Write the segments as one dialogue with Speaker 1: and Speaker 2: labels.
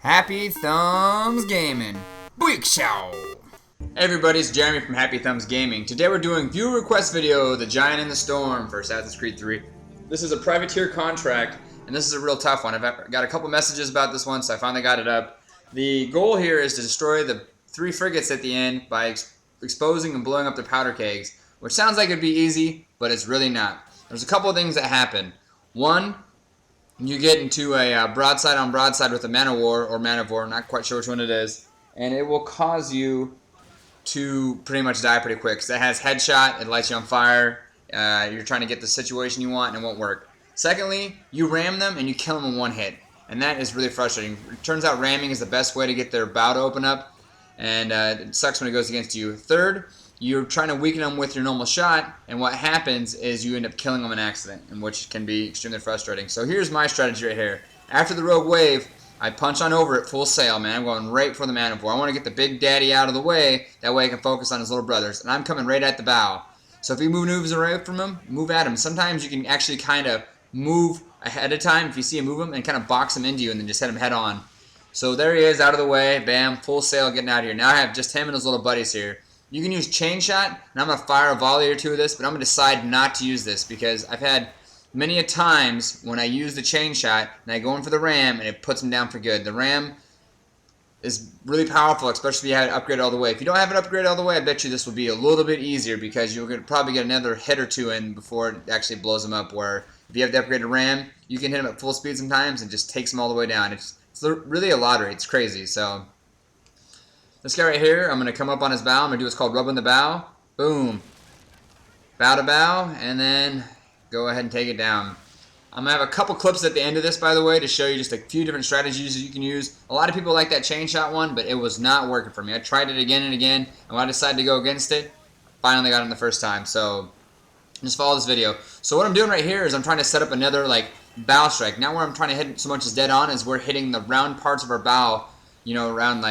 Speaker 1: Happy Thumbs Gaming. Big show. Hey everybody, it's Jeremy from Happy Thumbs Gaming. Today we're doing viewer request video, The Giant in the Storm for Assassin's Creed 3. This is a privateer contract, and this is a real tough one. I've got a couple messages about this one, so I finally got it up. The goal here is to destroy the 3 frigates at the end by exposing and blowing up their powder kegs, which sounds like it'd be easy, but it's really not. There's a couple of things that happen. One, you get into a broadside on broadside with a man of war, not quite sure which one it is, and it will cause you to pretty much die pretty quick. Because it has headshot, it lights you on fire, you're trying to get the situation you want and it won't work. Secondly, you ram them and you kill them in one hit, and that is really frustrating. It turns out ramming is the best way to get their bow to open up, and it sucks when it goes against you. Third, you're trying to weaken them with your normal shot, and what happens is you end up killing them in accident, and which can be extremely frustrating. So here's my strategy right here. After the rogue wave, I punch on over it full sail, man. I'm going right for the man of war. I want to get the big daddy out of the way, that way I can focus on his little brothers, and I'm coming right at the bow. So if he moves away from him, move at him. Sometimes you can actually kind of move ahead of time if you see him move him and kind of box him into you and then just hit him head on. So there he is, out of the way, bam, full sail, getting out of here. Now I have just him and his little buddies here. You can use chain shot, and I'm going to fire a volley or two of this, but I'm going to decide not to use this because I've had many a times when I use the chain shot and I go in for the ram and it puts him down for good. The ram is really powerful, especially if you have it upgraded all the way. If you don't have it upgraded all the way, I bet you this will be a little bit easier because you'll probably get another hit or two in before it actually blows them up, where if you have the upgraded ram, you can hit him at full speed sometimes and just takes him all the way down. It's really a lottery. It's crazy. So this guy right here, I'm going to come up on his bow. I'm going to do what's called rubbing the bow. Boom. Bow to bow, and then go ahead and take it down. I'm going to have a couple clips at the end of this, by the way, to show you just a few different strategies you can use. A lot of people like that chain shot one, but it was not working for me. I tried it again and again, and when I decided to go against it, finally got it the first time. So just follow this video. So what I'm doing right here is I'm trying to set up another bow strike. Now where I'm trying to hit so much as dead on is we're hitting the round parts of our bow, around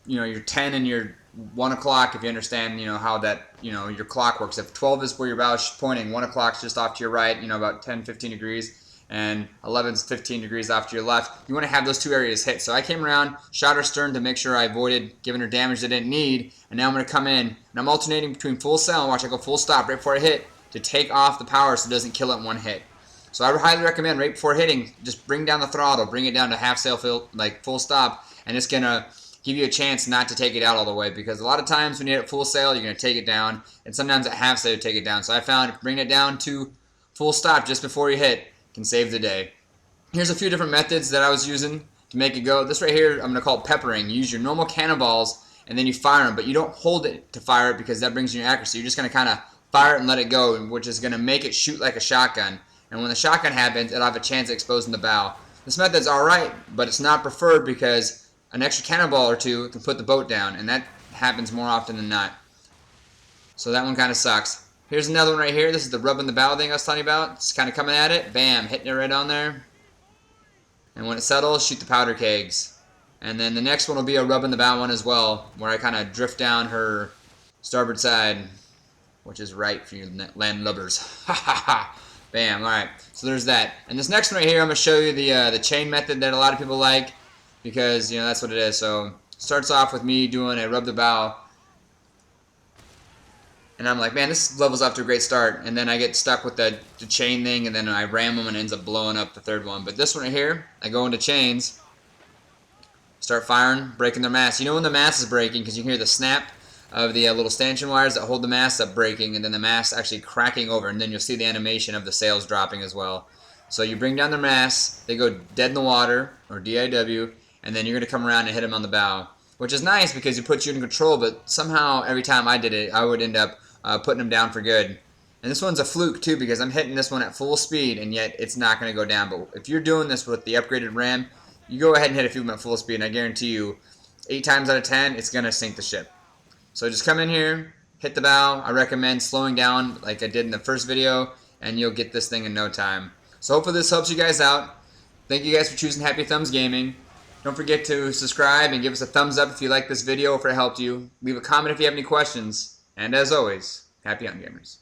Speaker 1: your 10 and your 1 o'clock, if you understand, how that, your clock works. If 12 is where your bow is pointing, 1 o'clock's just off to your right, about 10, 15 degrees, and 11's 15 degrees off to your left. You want to have those two areas hit. So I came around, shot her stern to make sure I avoided giving her damage I didn't need, and now I'm going to come in, and I'm alternating between full sail and watch I go full stop right before I hit to take off the power so it doesn't kill it in one hit. So I would highly recommend right before hitting, just bring down the throttle, bring it down to half sail, full stop, and it's going to give you a chance not to take it out all the way, because a lot of times when you hit full sail, you're going to take it down, and sometimes at half sail you take it down. So I found bringing it down to full stop just before you hit can save the day. Here's a few different methods that I was using to make it go. This right here, I'm going to call it peppering. You use your normal cannonballs, and then you fire them, but you don't hold it to fire it because that brings you accuracy. You're just going to kind of fire it and let it go, which is going to make it shoot like a shotgun. And when the shotgun happens, it'll have a chance of exposing the bow. This method's alright, but it's not preferred because an extra cannonball or two can put the boat down, and that happens more often than not. So that one kind of sucks. Here's another one right here. This is the rubbing the bow thing I was telling you about. Just kind of coming at it. Bam, hitting it right on there. And when it settles, shoot the powder kegs. And then the next one will be a rubbing the bow one as well, where I kind of drift down her starboard side, which is right for you landlubbers. Ha ha ha. Bam, alright. So there's that. And this next one right here, I'm going to show you the chain method that a lot of people like, because that's what it is. So starts off with me doing a rub the bow, and I'm like, man, this level's off to a great start, and then I get stuck with the chain thing, and then I ram them and it ends up blowing up the third one. But this one right here, I go into chains, start firing, breaking their mast. You know when the mast is breaking because you can hear the snap of the little stanchion wires that hold the mast up breaking, and then the mast actually cracking over, and then you'll see the animation of the sails dropping as well. So you bring down their masts, they go dead in the water, or DIW, and then you're going to come around and hit them on the bow, which is nice because it puts you in control, but somehow every time I did it, I would end up putting them down for good. And this one's a fluke too, because I'm hitting this one at full speed, and yet it's not going to go down. But if you're doing this with the upgraded ram, you go ahead and hit a few of them at full speed, and I guarantee you, 8 times out of 10, it's going to sink the ship. So just come in here, hit the bow. I recommend slowing down like I did in the first video, and you'll get this thing in no time. So hopefully this helps you guys out. Thank you guys for choosing Happy Thumbs Gaming. Don't forget to subscribe and give us a thumbs up if you like this video or if it helped you. Leave a comment if you have any questions. And as always, happy hunting, gamers.